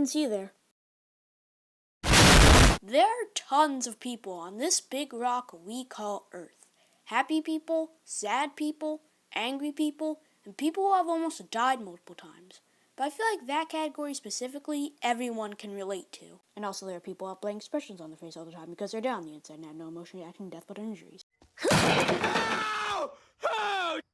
didn't see you there. There are tons of people on this big rock we call Earth. Happy people, sad people, angry people, and people who have almost died multiple times. But I feel like that category specifically, everyone can relate to. And also there are people who have blank expressions on their face all the time because they're down the inside and have no emotion reaction, death, but injuries.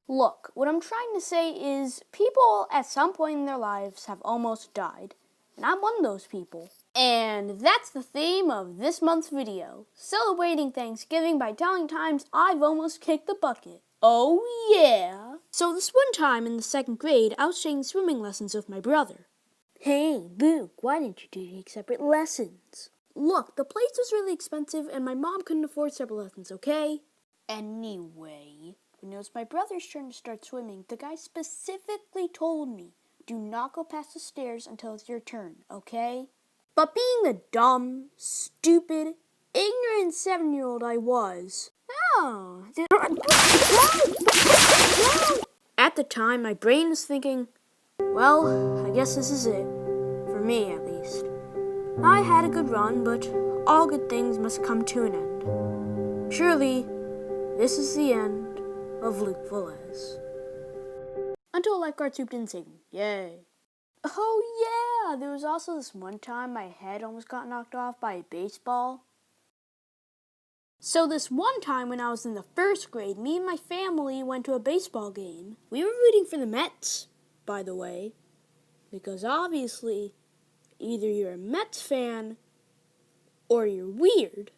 Look, what I'm trying to say is people at some point in their lives have almost died. And I'm one of those people. And that's the theme of this month's video. Celebrating Thanksgiving by telling times I've almost kicked the bucket. Oh yeah! So this one time in the 2nd grade, I was taking swimming lessons with my brother. Hey, Luke, why didn't you take separate lessons? Look, the place was really expensive and my mom couldn't afford separate lessons, okay? Anyway, when it was my brother's turn to start swimming, the guy specifically told me, do not go past the stairs until it's your turn, okay? But being the dumb, stupid, ignorant 7-year-old I was, at the time, my brain was thinking, well, I guess this is it. For me, at least. I had a good run, but all good things must come to an end. Surely, this is the end of Luke Velez. Until a lifeguard swooped in and saved me. Yay. Oh yeah, there was also this one time my head almost got knocked off by a baseball. So this one time when I was in the 1st grade, me and my family went to a baseball game. We were rooting for the Mets, by the way, because obviously either you're a Mets fan or you're weird.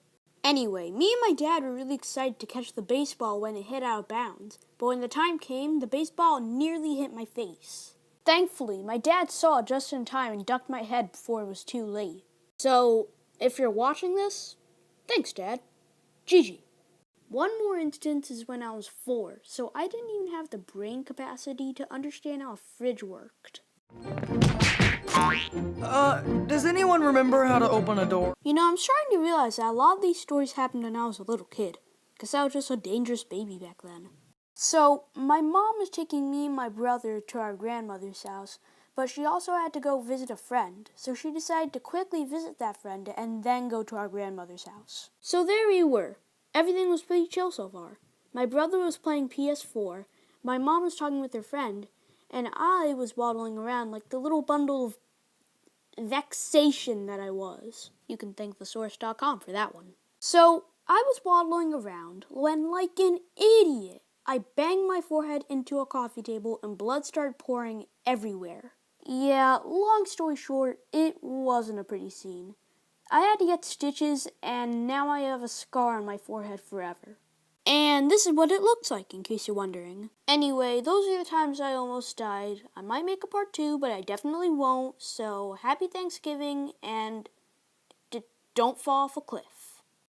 Anyway, me and my dad were really excited to catch the baseball when it hit out of bounds, but when the time came, the baseball nearly hit my face. Thankfully, my dad saw it just in time and ducked my head before it was too late. So, if you're watching this, thanks, Dad. GG. One more instance is when I was 4, so I didn't even have the brain capacity to understand how a fridge worked. Does anyone remember how to open a door? You know, I'm starting to realize that a lot of these stories happened when I was a little kid, because I was just a dangerous baby back then. So, my mom was taking me and my brother to our grandmother's house, but she also had to go visit a friend, so she decided to quickly visit that friend and then go to our grandmother's house. So there we were. Everything was pretty chill so far. My brother was playing PS4, my mom was talking with her friend, and I was waddling around like the little bundle of vexation that I was. You can thank thesource.com for that one. So, I was waddling around when, like an idiot, I banged my forehead into a coffee table and blood started pouring everywhere. Yeah, long story short, it wasn't a pretty scene. I had to get stitches and now I have a scar on my forehead forever. And this is what it looks like, in case you're wondering. Anyway, those are the times I almost died. I might make a part 2, but I definitely won't. So, happy Thanksgiving and don't fall off a cliff.